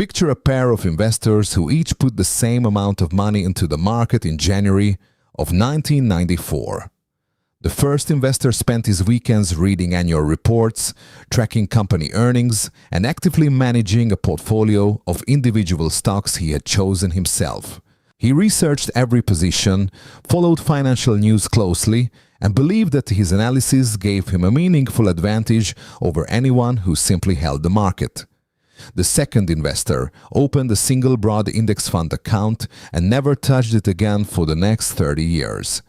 Picture a pair of investors who each put the same amount of money into the market in January of 1994. The first investor spent his weekends reading annual reports, tracking company earnings, and actively managing a portfolio of individual stocks he had chosen himself. He researched every position, followed financial news closely, and believed that his analysis gave him a meaningful advantage over anyone who simply held the market. The second investor opened a single broad index fund account and never touched it again for the next 30 years.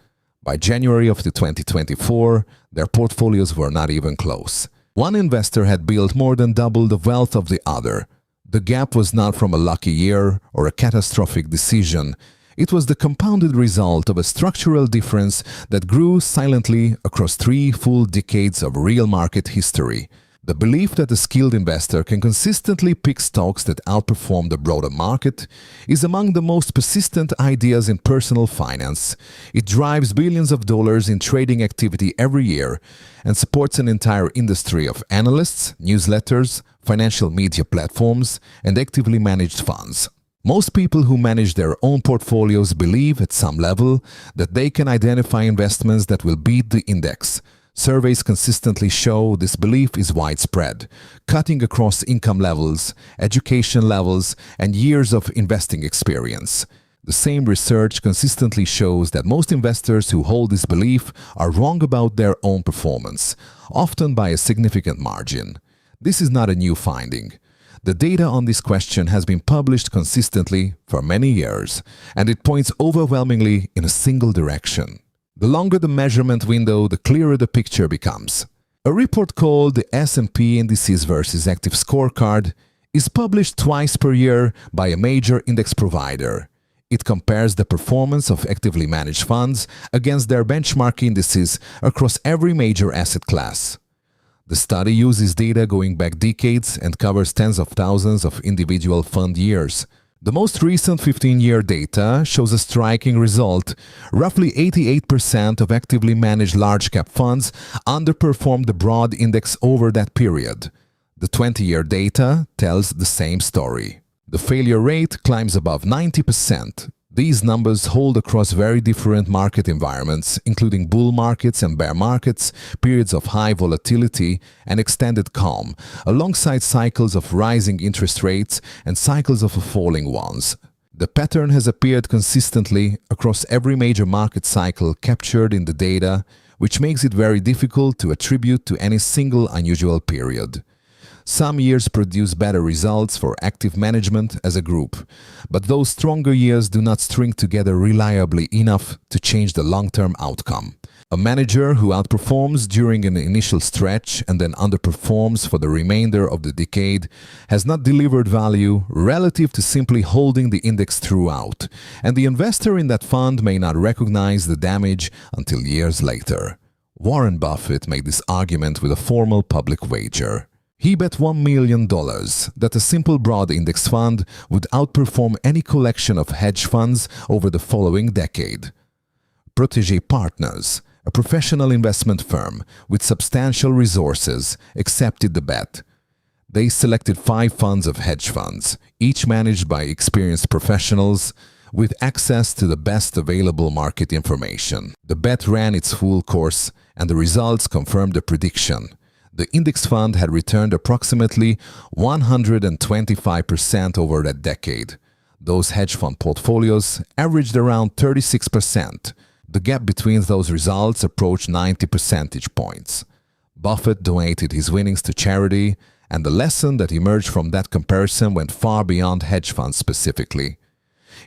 By January of 2024, their portfolios were not even close. One investor had built more than double the wealth of the other. The gap was not from a lucky year or a catastrophic decision. It was the compounded result of a structural difference that grew silently across 3 full decades of real market history. The belief that a skilled investor can consistently pick stocks that outperform the broader market is among the most persistent ideas in personal finance. It drives billions of dollars in trading activity every year and supports an entire industry of analysts, newsletters, financial media platforms, and actively managed funds. Most people who manage their own portfolios believe at some level that they can identify investments that will beat the index. Surveys consistently show this belief is widespread, cutting across income levels, education levels, and years of investing experience. The same research consistently shows that most investors who hold this belief are wrong about their own performance, often by a significant margin. This is not a new finding. The data on this question has been published consistently for many years, and it points overwhelmingly in a single direction. The longer the measurement window, the clearer the picture becomes. A report called the S&P Indices vs. Active Scorecard is published twice per year by a major index provider. It compares the performance of actively managed funds against their benchmark indices across every major asset class. The study uses data going back decades and covers tens of thousands of individual fund years. The most recent 15-year data shows a striking result. Roughly 88% of actively managed large-cap funds underperformed the broad index over that period. The 20-year data tells the same story. The failure rate climbs above 90%. These numbers hold across very different market environments, including bull markets and bear markets, periods of high volatility and extended calm, alongside cycles of rising interest rates and cycles of falling ones. The pattern has appeared consistently across every major market cycle captured in the data, which makes it very difficult to attribute to any single unusual period. Some years produce better results for active management as a group, but those stronger years do not string together reliably enough to change the long-term outcome. A manager who outperforms during an initial stretch and then underperforms for the remainder of the decade has not delivered value relative to simply holding the index throughout, and the investor in that fund may not recognize the damage until years later. Warren Buffett made this argument with a formal public wager. He bet $1 million that a simple broad index fund would outperform any collection of hedge funds over the following decade. Protégé Partners, a professional investment firm with substantial resources, accepted the bet. They selected 5 funds of hedge funds, each managed by experienced professionals with access to the best available market information. The bet ran its full course, and the results confirmed the prediction. The index fund had returned approximately 125% over that decade. Those hedge fund portfolios averaged around 36%. The gap between those results approached 90 percentage points. Buffett donated his winnings to charity, and the lesson that emerged from that comparison went far beyond hedge funds specifically.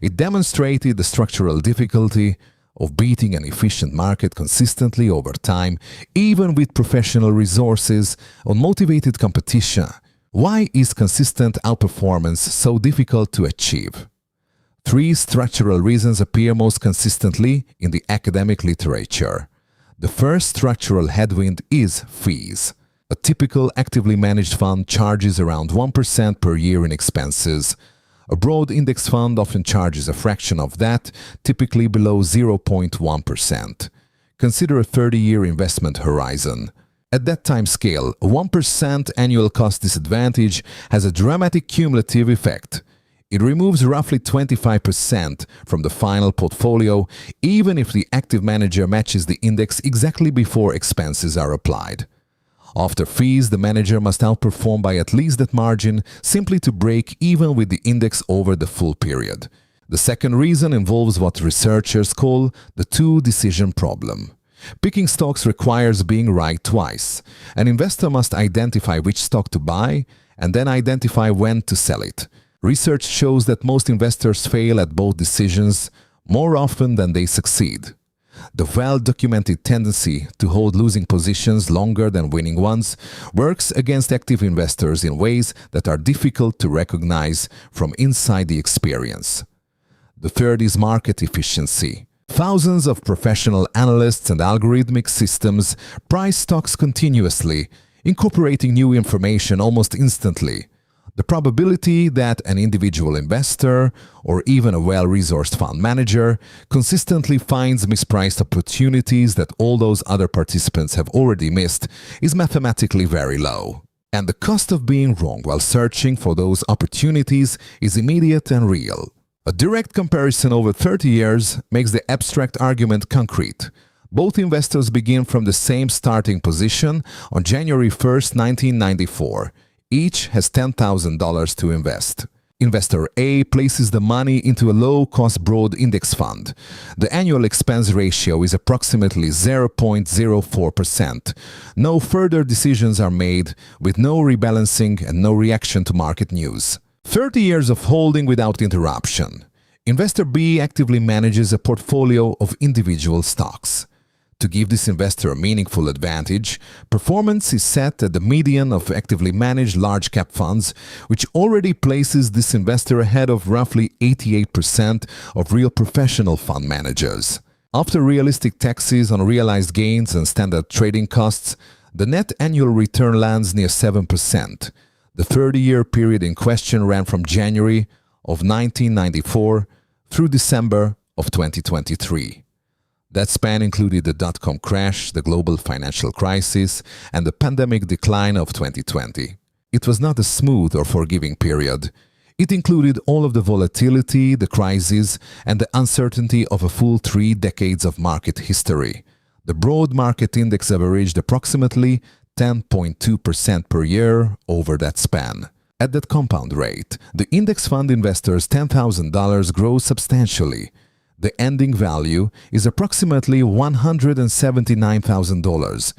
It demonstrated the structural difficulty of beating an efficient market consistently over time, even with professional resources or motivated competition. Why is consistent outperformance so difficult to achieve? 3 structural reasons appear most consistently in the academic literature. The first structural headwind is fees. A typical actively managed fund charges around 1% per year in expenses. A broad index fund often charges a fraction of that, typically below 0.1%. Consider a 30-year investment horizon. At that time scale, a 1% annual cost disadvantage has a dramatic cumulative effect. It removes roughly 25% from the final portfolio, even if the active manager matches the index exactly before expenses are applied. After fees, the manager must outperform by at least that margin simply to break even with the index over the full period. The second reason involves what researchers call the two-decision problem. Picking stocks requires being right twice. An investor must identify which stock to buy and then identify when to sell it. Research shows that most investors fail at both decisions more often than they succeed. The well-documented tendency to hold losing positions longer than winning ones works against active investors in ways that are difficult to recognize from inside the experience. The third is market efficiency. Thousands of professional analysts and algorithmic systems price stocks continuously, incorporating new information almost instantly. The probability that an individual investor, or even a well-resourced fund manager, consistently finds mispriced opportunities that all those other participants have already missed is mathematically very low. And the cost of being wrong while searching for those opportunities is immediate and real. A direct comparison over 30 years makes the abstract argument concrete. Both investors begin from the same starting position on January 1st, 1994. Each has $10,000 to invest. Investor A places the money into a low-cost broad index fund. The annual expense ratio is approximately 0.04%. No further decisions are made, with no rebalancing and no reaction to market news. 30 years of holding without interruption. Investor B actively manages a portfolio of individual stocks. To give this investor a meaningful advantage, performance is set at the median of actively managed large-cap funds, which already places this investor ahead of roughly 88% of real professional fund managers. After realistic taxes on realized gains and standard trading costs, the net annual return lands near 7%. The 30-year period in question ran from January of 1994 through December of 2023. That span included the dot-com crash, the global financial crisis, and the pandemic decline of 2020. It was not a smooth or forgiving period. It included all of the volatility, the crises, and the uncertainty of a full 3 decades of market history. The broad market index averaged approximately 10.2% per year over that span. At that compound rate, the index fund investor's $10,000 grows substantially. The ending value is approximately $179,000.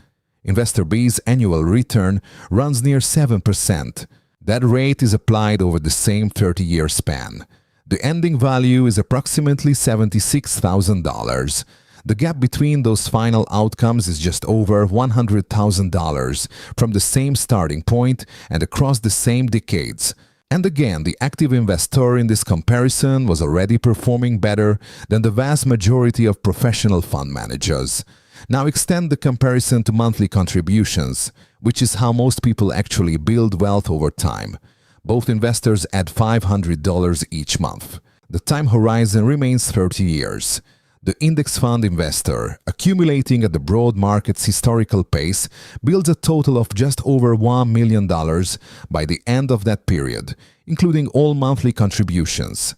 Investor B's annual return runs near 7%. That rate is applied over the same 30-year span. The ending value is approximately $76,000. The gap between those final outcomes is just over $100,000 from the same starting point and across the same decades. And again, the active investor in this comparison was already performing better than the vast majority of professional fund managers. Now extend the comparison to monthly contributions, which is how most people actually build wealth over time. Both investors add $500 each month. The time horizon remains 30 years. The index fund investor, accumulating at the broad market's historical pace, builds a total of just over $1 million by the end of that period, including all monthly contributions.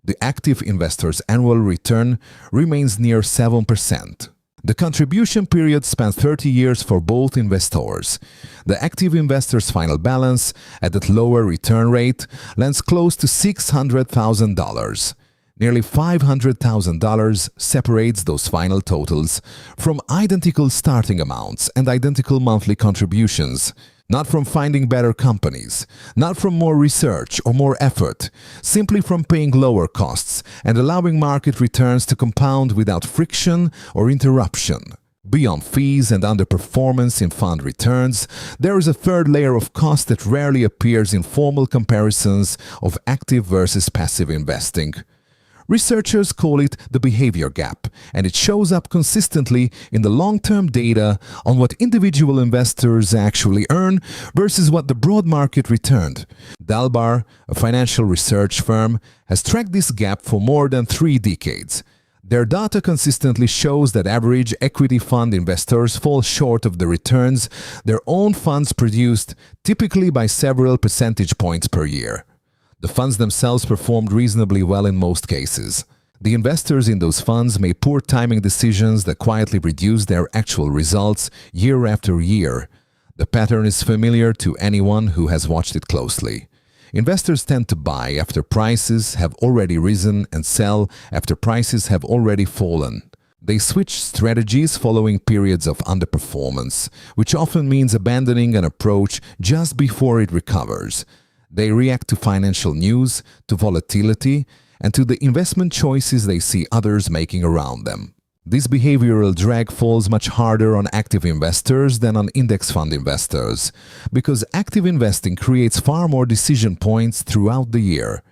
The active investor's annual return remains near 7%. The contribution period spans 30 years for both investors. The active investor's final balance, at that lower return rate, lands close to $600,000. Nearly $500,000 separates those final totals from identical starting amounts and identical monthly contributions, not from finding better companies, not from more research or more effort, simply from paying lower costs and allowing market returns to compound without friction or interruption. Beyond fees and underperformance in fund returns, there is a third layer of cost that rarely appears in formal comparisons of active versus passive investing. Researchers call it the behavior gap, and it shows up consistently in the long-term data on what individual investors actually earn versus what the broad market returned. Dalbar, a financial research firm, has tracked this gap for more than 3 decades. Their data consistently shows that average equity fund investors fall short of the returns their own funds produced, typically by several percentage points per year. The funds themselves performed reasonably well in most cases. The investors in those funds made poor timing decisions that quietly reduced their actual results year after year. The pattern is familiar to anyone who has watched it closely. Investors tend to buy after prices have already risen and sell after prices have already fallen. They switch strategies following periods of underperformance, which often means abandoning an approach just before it recovers. They react to financial news, to volatility, and to the investment choices they see others making around them. This behavioral drag falls much harder on active investors than on index fund investors, because active investing creates far more decision points throughout the year.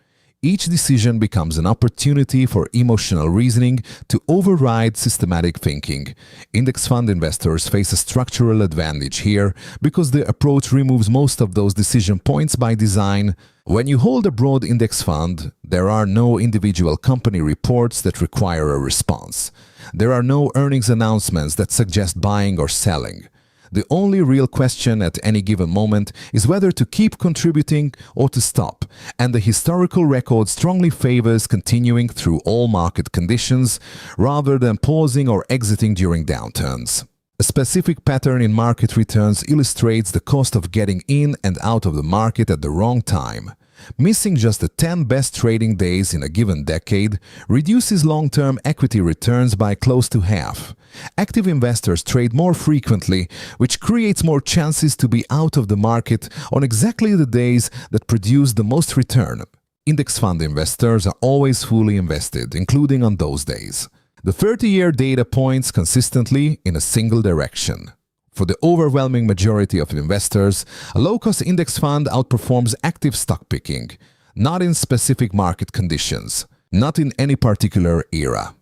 Each decision becomes an opportunity for emotional reasoning to override systematic thinking. Index fund investors face a structural advantage here because the approach removes most of those decision points by design. When you hold a broad index fund, there are no individual company reports that require a response. There are no earnings announcements that suggest buying or selling. The only real question at any given moment is whether to keep contributing or to stop, and the historical record strongly favors continuing through all market conditions rather than pausing or exiting during downturns. A specific pattern in market returns illustrates the cost of getting in and out of the market at the wrong time. Missing just the 10 best trading days in a given decade reduces long-term equity returns by close to half. Active investors trade more frequently, which creates more chances to be out of the market on exactly the days that produce the most return. Index fund investors are always fully invested, including on those days. The 30-year data points consistently in a single direction. For the overwhelming majority of investors, a low-cost index fund outperforms active stock picking, not in specific market conditions, not in any particular era.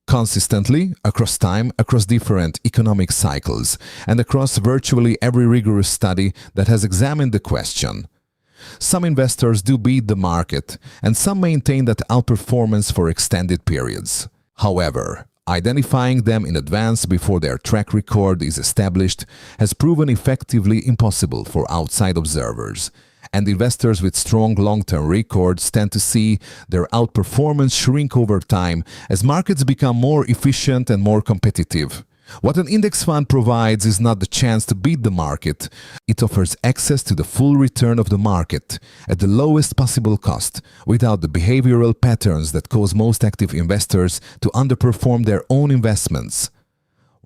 Consistently, across time, across different economic cycles, and across virtually every rigorous study that has examined the question. Some investors do beat the market, and some maintain that outperformance for extended periods. However, identifying them in advance before their track record is established has proven effectively impossible for outside observers, and investors with strong long-term records tend to see their outperformance shrink over time as markets become more efficient and more competitive. What an index fund provides is not the chance to beat the market. It offers access to the full return of the market at the lowest possible cost, without the behavioral patterns that cause most active investors to underperform their own investments.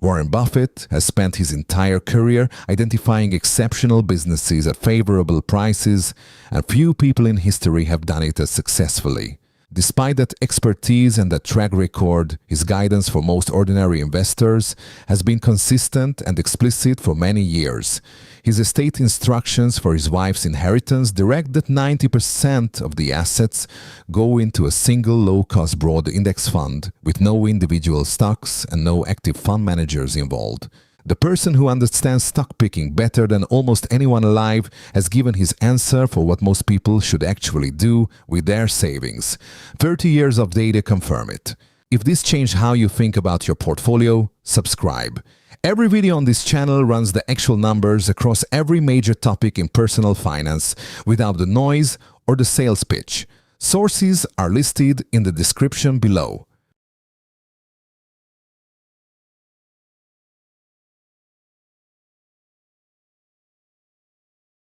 Warren Buffett has spent his entire career identifying exceptional businesses at favorable prices, and few people in history have done it as successfully. Despite that expertise and that track record, his guidance for most ordinary investors has been consistent and explicit for many years. His estate instructions for his wife's inheritance direct that 90% of the assets go into a single low-cost broad index fund with no individual stocks and no active fund managers involved. The person who understands stock picking better than almost anyone alive has given his answer for what most people should actually do with their savings. 30 years of data confirm it. If this changed how you think about your portfolio, subscribe. Every video on this channel runs the actual numbers across every major topic in personal finance without the noise or the sales pitch. Sources are listed in the description below.